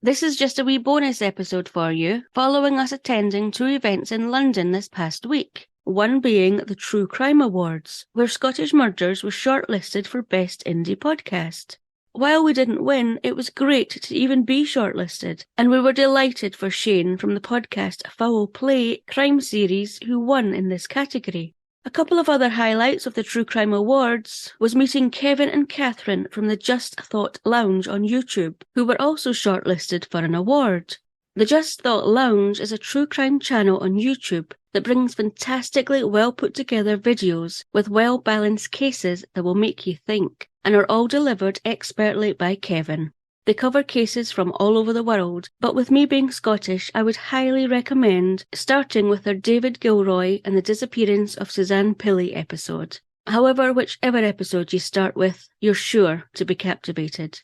This is just a wee bonus episode for you, following us attending 2 events in London this past week. One being the True Crime Awards, where Scottish Murders was shortlisted for Best Indie Podcast. While we didn't win, it was great to even be shortlisted, and we were delighted for Shane from the podcast Foul Play crime series who won in this category. A couple of other highlights of the True Crime Awards was meeting Kevin and Catherine from the Just Thought Lounge on YouTube, who were also shortlisted for an award. The Just Thought Lounge is a true crime channel on YouTube that brings fantastically well put together videos with well balanced cases that will make you think, and are all delivered expertly by Kevin. They cover cases from all over the world, but with me being Scottish, I would highly recommend starting with their David Gilroy and the disappearance of Suzanne Pilley episode. However, whichever episode you start with, you're sure to be captivated.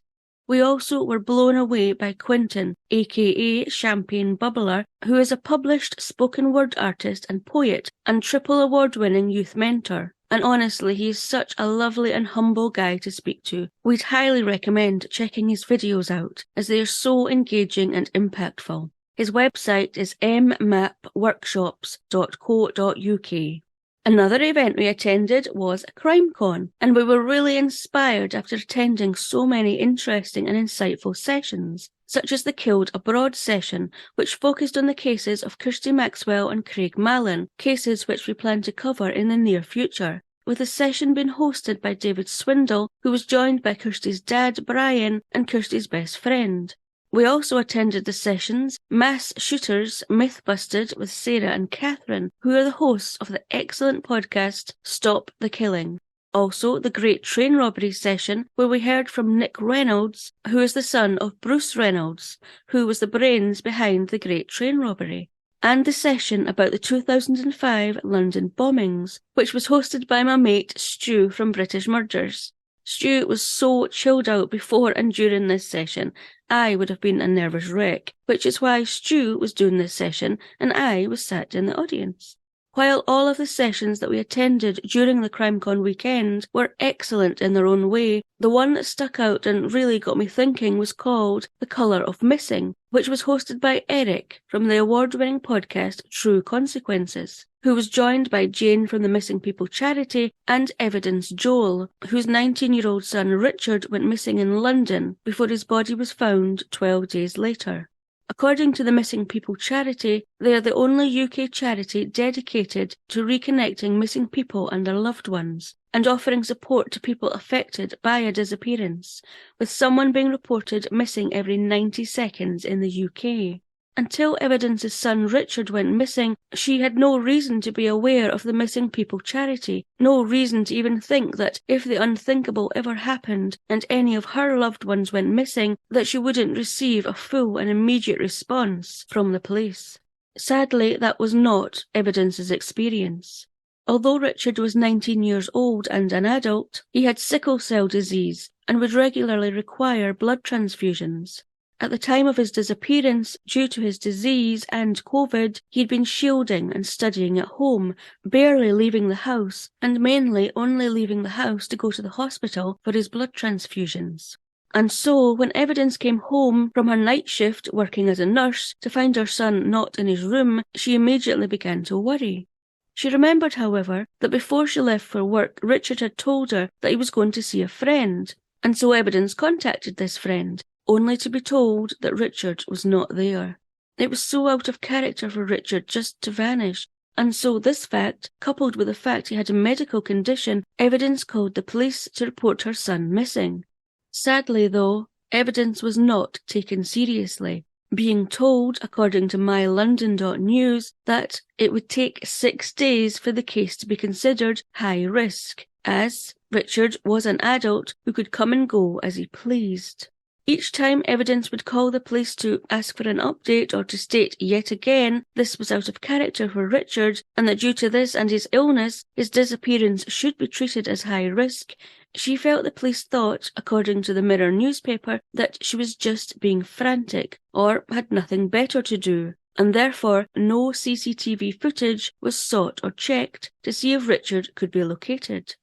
We also were blown away by Quentin, aka Champagne Bubbler, who is a published spoken word artist and poet and triple award-winning youth mentor. And honestly, he is such a lovely and humble guy to speak to. We'd highly recommend checking his videos out, as they are so engaging and impactful. His website is mmapworkshops.co.uk. Another event we attended was CrimeCon, and we were really inspired after attending so many interesting and insightful sessions, such as the Killed Abroad session, which focused on the cases of Kirsty Maxwell and Craig Mallon, cases which we plan to cover in the near future, with the session being hosted by David Swindle, who was joined by Kirsty's dad, Brian, and Kirsty's best friend. We also attended the sessions Mass Shooters Myth Busted with Sarah and Catherine, who are the hosts of the excellent podcast Stop the Killing. Also, the Great Train Robbery session, where we heard from Nick Reynolds, who is the son of Bruce Reynolds, who was the brains behind the Great Train Robbery. And the session about the 2005 London bombings, which was hosted by my mate Stu from British Murders. Stu was so chilled out before and during this session, I would have been a nervous wreck, which is why Stu was doing this session and I was sat in the audience. While all of the sessions that we attended during the CrimeCon weekend were excellent in their own way, the one that stuck out and really got me thinking was called The Colour of Missing, which was hosted by Eric from the award-winning podcast True Consequences, who was joined by Jane from the Missing People charity and Evidence Joel, whose 19-year-old son Richard went missing in London before his body was found 12 days later. According to the Missing People charity, they are the only UK charity dedicated to reconnecting missing people and their loved ones, and offering support to people affected by a disappearance, with someone being reported missing every 90 seconds in the UK. Until Evidence's son Richard went missing, she had no reason to be aware of the Missing People charity, no reason to even think that if the unthinkable ever happened and any of her loved ones went missing, that she wouldn't receive a full and immediate response from the police. Sadly, that was not Evidence's experience. Although Richard was 19 years old and an adult, he had sickle cell disease and would regularly require blood transfusions. At the time of his disappearance, due to his disease and COVID, he'd been shielding and studying at home, barely leaving the house, and mainly only leaving the house to go to the hospital for his blood transfusions. And so, when Evidence came home from her night shift working as a nurse to find her son not in his room, she immediately began to worry. She remembered, however, that before she left for work, Richard had told her that he was going to see a friend, and so Evidence contacted this friend, only to be told that Richard was not there. It was so out of character for Richard just to vanish, and so this fact, coupled with the fact he had a medical condition, Evidence called the police to report her son missing. Sadly, though, Evidence was not taken seriously, being told, according to mylondon.news, that it would take 6 days for the case to be considered high risk, as Richard was an adult who could come and go as he pleased. Each time Evidence would call the police to ask for an update or to state yet again this was out of character for Richard and that due to this and his illness, his disappearance should be treated as high risk, she felt the police thought, according to the Mirror newspaper, that she was just being frantic or had nothing better to do, and therefore no CCTV footage was sought or checked to see if Richard could be located.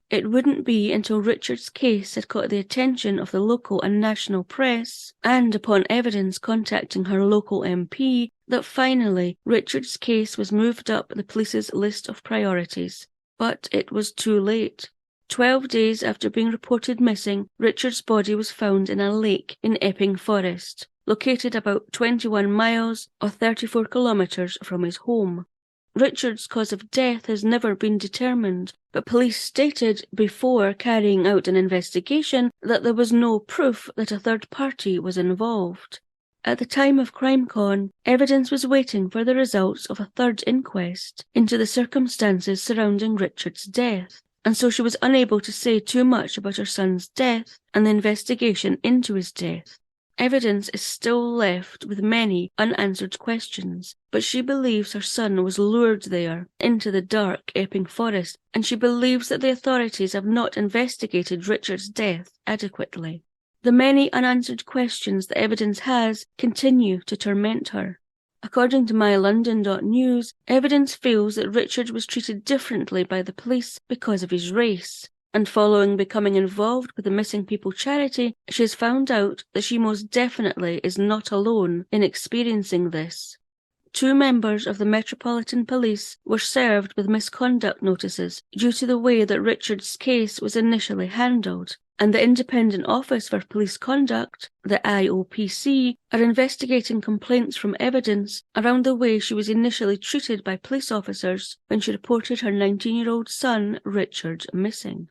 It wouldn't be until Richard's case had caught the attention of the local and national press, and upon evidence contacting her local MP, that finally Richard's case was moved up the police's list of priorities. But it was too late. 12 days after being reported missing, Richard's body was found in a lake in Epping Forest, located about 21 miles or 34 kilometres from his home. Richard's cause of death has never been determined, but police stated before carrying out an investigation that there was no proof that a third party was involved. At the time of CrimeCon, evidence was waiting for the results of a third inquest into the circumstances surrounding Richard's death, and so she was unable to say too much about her son's death and the investigation into his death. Evidence is still left with many unanswered questions, but she believes her son was lured there, into the dark Epping Forest, and she believes that the authorities have not investigated Richard's death adequately. The many unanswered questions the evidence has continue to torment her. According to mylondon.news, evidence feels that Richard was treated differently by the police because of his race. And following becoming involved with the Missing People charity, she has found out that she most definitely is not alone in experiencing this. 2 members of the Metropolitan Police were served with misconduct notices due to the way that Richard's case was initially handled, and the Independent Office for Police Conduct, the IOPC, are investigating complaints from evidence around the way she was initially treated by police officers when she reported her 19-year-old son, Richard, missing.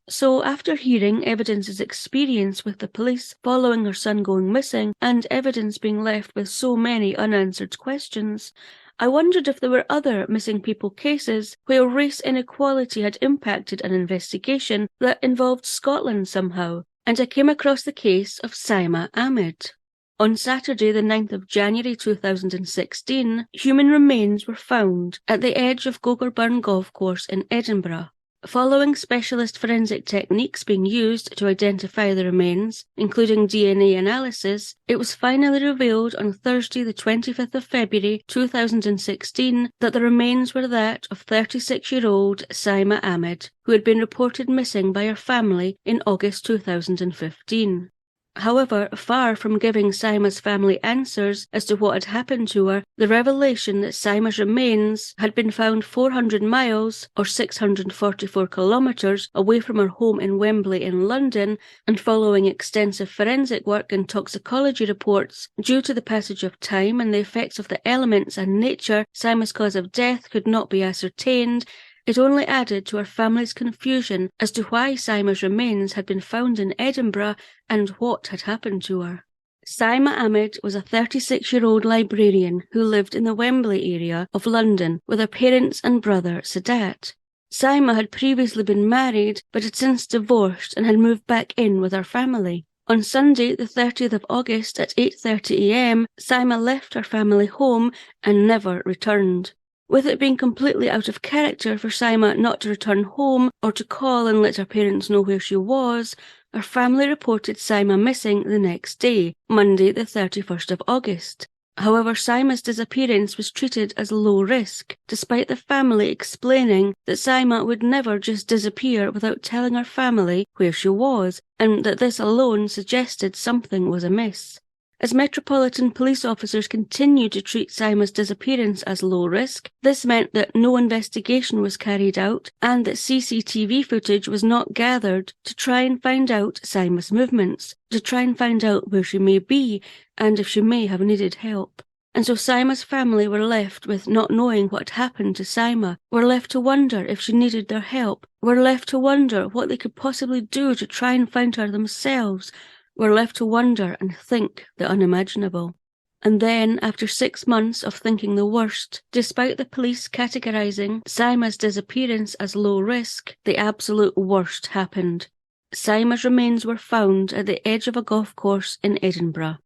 So after hearing evidence's experience with the police following her son going missing and evidence being left with so many unanswered questions, I wondered if there were other missing people cases where race inequality had impacted an investigation that involved Scotland somehow, and I came across the case of Saima Ahmed. On Saturday the 9th of January 2016, human remains were found at the edge of Gogarburn Golf Course in Edinburgh. Following specialist forensic techniques being used to identify the remains, including DNA analysis, it was finally revealed on Thursday the 25th of February 2016 that the remains were that of 36-year-old Saima Ahmed, who had been reported missing by her family in August 2015. However, far from giving Saima's family answers as to what had happened to her, the revelation that Saima's remains had been found 400 miles or 644 kilometres away from her home in Wembley in London, and following extensive forensic work and toxicology reports, due to the passage of time and the effects of the elements and nature, Saima's cause of death could not be ascertained. It only added to her family's confusion as to why Saima's remains had been found in Edinburgh and what had happened to her. Saima Ahmed was a 36-year-old librarian who lived in the Wembley area of London with her parents and brother Sadat. Saima had previously been married but had since divorced and had moved back in with her family. On Sunday, the 30th of August at 8:30 a.m, Saima left her family home and never returned. With it being completely out of character for Saima not to return home or to call and let her parents know where she was, her family reported Saima missing the next day, Monday the 31st of August. However, Saima's disappearance was treated as low risk, despite the family explaining that Saima would never just disappear without telling her family where she was, and that this alone suggested something was amiss. As Metropolitan Police officers continued to treat Saima's disappearance as low risk, this meant that no investigation was carried out and that CCTV footage was not gathered to try and find out Saima's movements, to try and find out where she may be and if she may have needed help. And so Saima's family were left with not knowing what happened to Saima, were left to wonder if she needed their help, were left to wonder what they could possibly do to try and find her themselves, were left to wonder and think the unimaginable. And then, after 6 months of thinking the worst, despite the police categorising Saima's disappearance as low risk, the absolute worst happened. Saima's remains were found at the edge of a golf course in Edinburgh.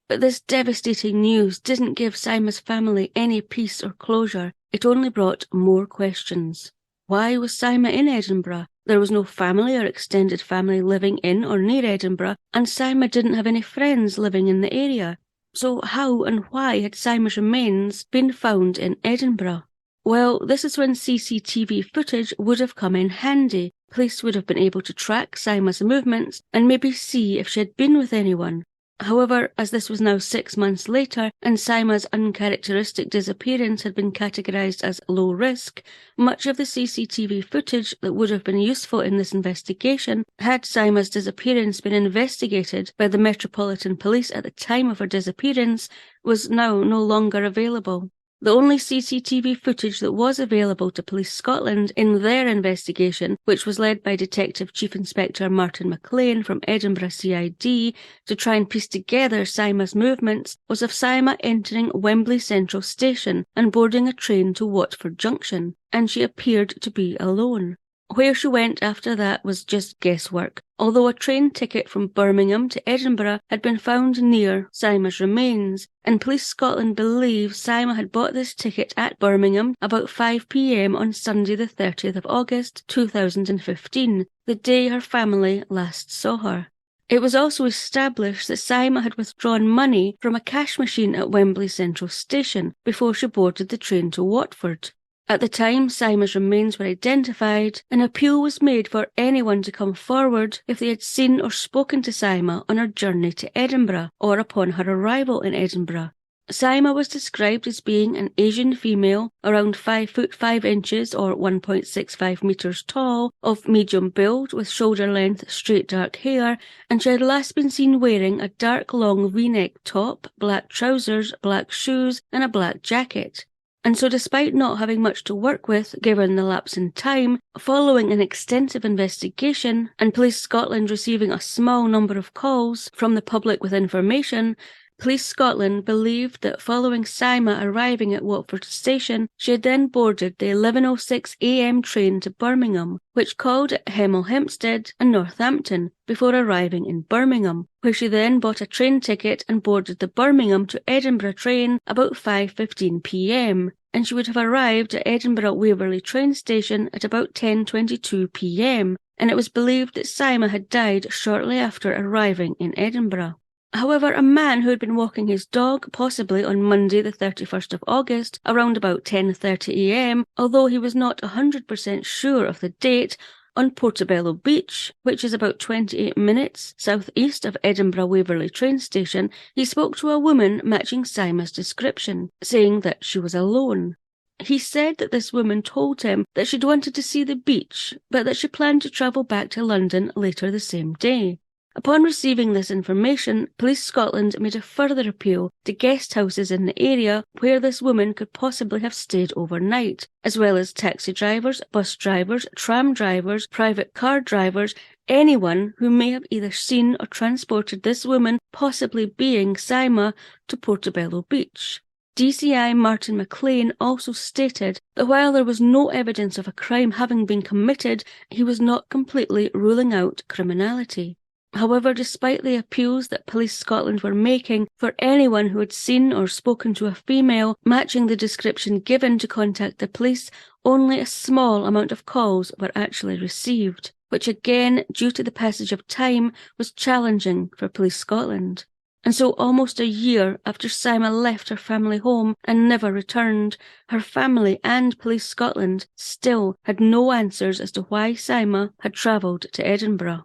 But this devastating news didn't give Saima's family any peace or closure. It only brought more questions. Why was Saima in Edinburgh? There was no family or extended family living in or near Edinburgh, and Saima didn't have any friends living in the area. So how and why had Saima's remains been found in Edinburgh? Well, this is when CCTV footage would have come in handy, police would have been able to track Saima's movements and maybe see if she had been with anyone. However, as this was now 6 months later and Saima's uncharacteristic disappearance had been categorised as low risk, much of the CCTV footage that would have been useful in this investigation, had Saima's disappearance been investigated by the Metropolitan Police at the time of her disappearance, was now no longer available. The only CCTV footage that was available to Police Scotland in their investigation, which was led by Detective Chief Inspector Martin McLean from Edinburgh CID to try and piece together Saima's movements, was of Saima entering Wembley Central Station and boarding a train to Watford Junction, and she appeared to be alone. Where she went after that was just guesswork, although a train ticket from Birmingham to Edinburgh had been found near Saima's remains, and Police Scotland believe Saima had bought this ticket at Birmingham about 5 p.m. on Sunday the 30th of August 2015, the day her family last saw her. It was also established that Saima had withdrawn money from a cash machine at Wembley Central Station before she boarded the train to Watford. At the time Saima's remains were identified, an appeal was made for anyone to come forward if they had seen or spoken to Saima on her journey to Edinburgh or upon her arrival in Edinburgh. Saima was described as being an Asian female, around 5 foot 5 inches or 1.65 metres tall, of medium build with shoulder-length straight dark hair, and she had last been seen wearing a dark long V-neck top, black trousers, black shoes and a black jacket. And so despite not having much to work with given the lapse in time, following an extensive investigation and Police Scotland receiving a small number of calls from the public with information, Police Scotland believed that following Saima arriving at Watford Station, she had then boarded the 11:06 a.m. train to Birmingham, which called at Hemel Hempstead and Northampton before arriving in Birmingham, where she then bought a train ticket and boarded the Birmingham to Edinburgh train about 5:15 p.m, and she would have arrived at Edinburgh Waverley train station at about 10:22 p.m, and it was believed that Saima had died shortly after arriving in Edinburgh. However, a man who had been walking his dog, possibly on Monday the 31st of August, around about 10:30 a.m, although he was not 100% sure of the date, on Portobello Beach, which is about 28 minutes southeast of Edinburgh Waverley train station, he spoke to a woman matching Saima's description, saying that she was alone. He said that this woman told him that she'd wanted to see the beach, but that she planned to travel back to London later the same day. Upon receiving this information, Police Scotland made a further appeal to guest houses in the area where this woman could possibly have stayed overnight, as well as taxi drivers, bus drivers, tram drivers, private car drivers, anyone who may have either seen or transported this woman, possibly being Saima, to Portobello Beach. DCI Martin McLean also stated that while there was no evidence of a crime having been committed, he was not completely ruling out criminality. However, despite the appeals that Police Scotland were making for anyone who had seen or spoken to a female matching the description given to contact the police, only a small amount of calls were actually received, which again, due to the passage of time, was challenging for Police Scotland. And so almost a year after Saima left her family home and never returned, her family and Police Scotland still had no answers as to why Saima had travelled to Edinburgh.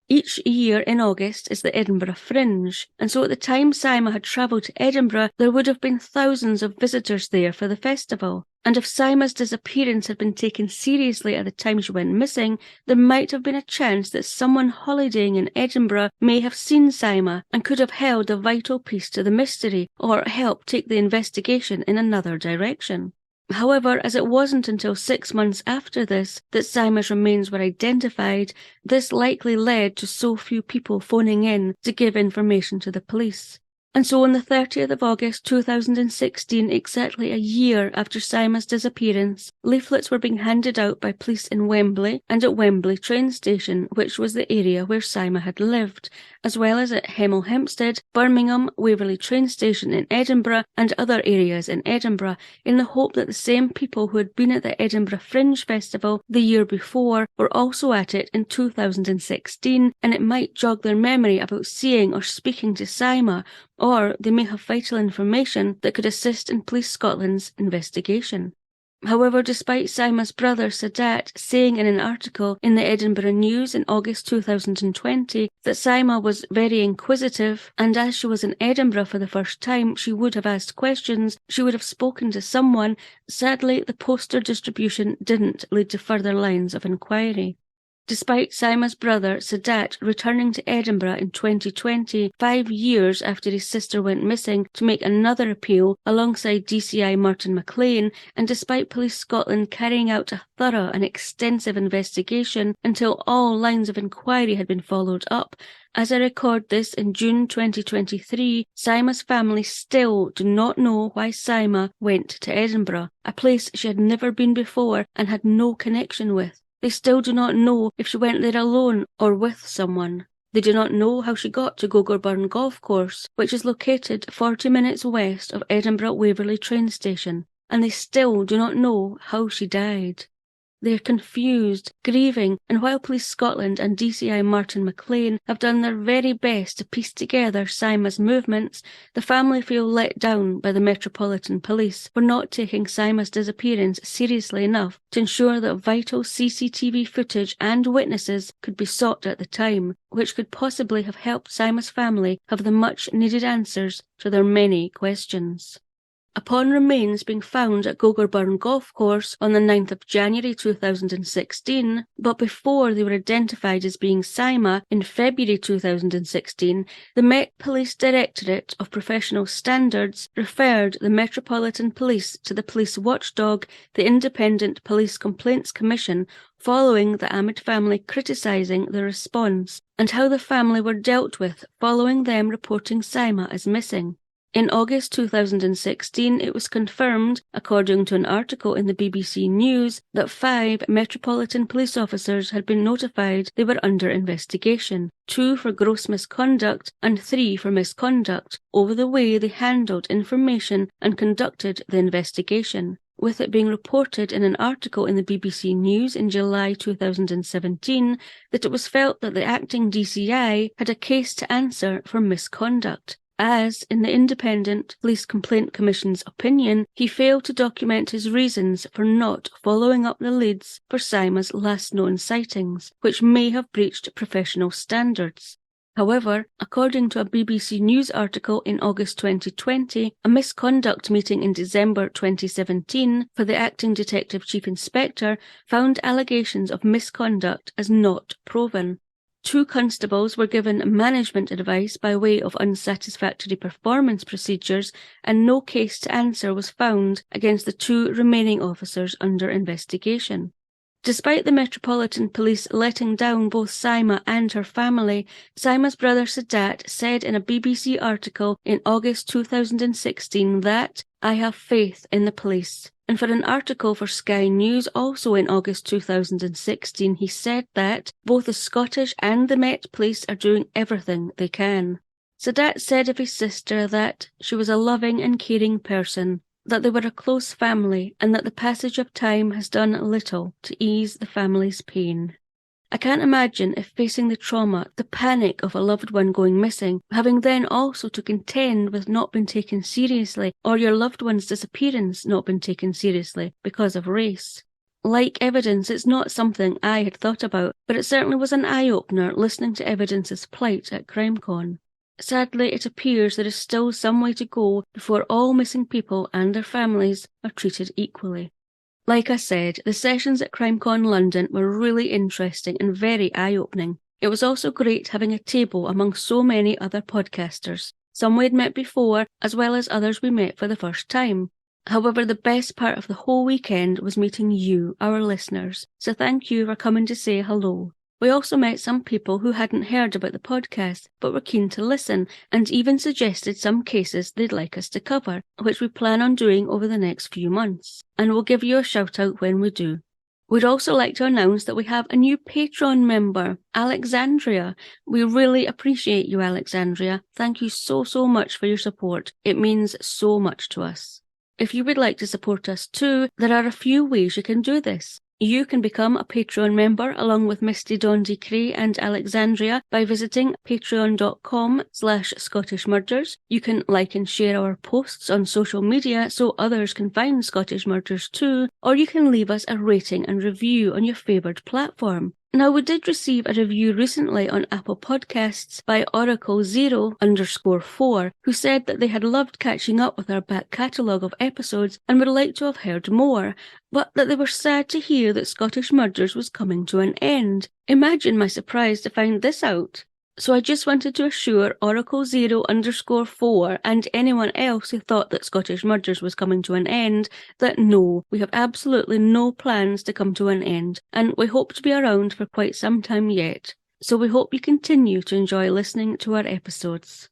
Each year in August is the Edinburgh Fringe, and so at the time Saima had travelled to Edinburgh, there would have been thousands of visitors there for the festival. And if Saima's disappearance had been taken seriously at the time she went missing, there might have been a chance that someone holidaying in Edinburgh may have seen Saima and could have held a vital piece to the mystery, or helped take the investigation in another direction. However, as it wasn't until 6 months after this that Saima's remains were identified, this likely led to so few people phoning in to give information to the police. And so on the 30th of August 2016, exactly a year after Saima's disappearance, leaflets were being handed out by police in Wembley and at Wembley train station, which was the area where Saima had lived, as well as at Hemel Hempstead, Birmingham, Waverley train station in Edinburgh and other areas in Edinburgh, in the hope that the same people who had been at the Edinburgh Fringe Festival the year before were also at it in 2016, and it might jog their memory about seeing or speaking to Saima, or they may have vital information that could assist in Police Scotland's investigation. However, despite Saima's brother Sadat saying in an article in the Edinburgh News in August 2020 that Saima was very inquisitive, and as she was in Edinburgh for the first time, she would have asked questions, she would have spoken to someone, sadly the poster distribution didn't lead to further lines of inquiry. Despite Saima's brother Sadat returning to Edinburgh in 2020, 5 years after his sister went missing, to make another appeal alongside DCI Morton McLean, and despite Police Scotland carrying out a thorough and extensive investigation until all lines of inquiry had been followed up, as I record this in June 2023, Saima's family still do not know why Saima went to Edinburgh, a place she had never been before and had no connection with. They still do not know if she went there alone or with someone. They do not know how she got to Gogarburn Golf Course, which is located 40 minutes west of Edinburgh Waverley train station, and they still do not know how she died. They are confused, grieving, and while Police Scotland and DCI Martin McLean have done their very best to piece together Saima's movements, the family feel let down by the Metropolitan Police for not taking Saima's disappearance seriously enough to ensure that vital CCTV footage and witnesses could be sought at the time, which could possibly have helped Saima's family have the much-needed answers to their many questions. Upon remains being found at Gogarburn Golf Course on the 9th of January 2016, but before they were identified as being Saima in February 2016, the Met Police Directorate of Professional Standards referred the Metropolitan Police to the police watchdog, the Independent Police Complaints Commission, following the Ahmed family criticising the response and how the family were dealt with following them reporting Saima as missing. In August 2016, it was confirmed, according to an article in the BBC News, that 5 Metropolitan Police officers had been notified they were under investigation, 2 for gross misconduct and 3 for misconduct, over the way they handled information and conducted the investigation, with it being reported in an article in the BBC News in July 2017 that it was felt that the acting DCI had a case to answer for misconduct, as, in the Independent Police Complaint Commission's opinion, he failed to document his reasons for not following up the leads for Saima's last known sightings, which may have breached professional standards. However, according to a BBC News article in August 2020, a misconduct meeting in December 2017 for the acting Detective Chief Inspector found allegations of misconduct as not proven. 2 constables were given management advice by way of unsatisfactory performance procedures, and no case to answer was found against the 2 remaining officers under investigation. Despite the Metropolitan Police letting down both Saima and her family, Saima's brother Sadat said in a BBC article in August 2016 that, "I have faith in the police." And for an article for Sky News also in August 2016, he said that both the Scottish and the Met Police are doing everything they can. Sadat said of his sister that she was a loving and caring person, that they were a close family, and that the passage of time has done little to ease the family's pain. I can't imagine if facing the trauma, the panic of a loved one going missing, having then also to contend with not being taken seriously, or your loved one's disappearance not being taken seriously because of race. Like Evidence, it's not something I had thought about, but it certainly was an eye-opener listening to Evidence's plight at CrimeCon. Sadly, it appears there is still some way to go before all missing people and their families are treated equally. Like I said, the sessions at CrimeCon London were really interesting and very eye-opening. It was also great having a table among so many other podcasters, some we had met before, as well as others we met for the first time. However, the best part of the whole weekend was meeting you, our listeners, so thank you for coming to say hello. We also met some people who hadn't heard about the podcast, but were keen to listen, and even suggested some cases they'd like us to cover, which we plan on doing over the next few months, and we'll give you a shout out when we do. We'd also like to announce that we have a new Patreon member, Alexandria. We really appreciate you, Alexandria. Thank you so much for your support. It means so much to us. If you would like to support us too, there are a few ways you can do this. You can become a Patreon member along with Misty, Dondi, Cray and Alexandria by visiting patreon.com/scottishmurders. You can like and share our posts on social media so others can find Scottish Murders too, or you can leave us a rating and review on your favoured platform. Now, we did receive a review recently on Apple Podcasts by Oracle0_4, who said that they had loved catching up with our back catalogue of episodes and would like to have heard more, but that they were sad to hear that Scottish Murders was coming to an end. Imagine my surprise to find this out. So I just wanted to assure Oracle0_4 and anyone else who thought that Scottish Murders was coming to an end that no, we have absolutely no plans to come to an end, and we hope to be around for quite some time yet. So we hope you continue to enjoy listening to our episodes.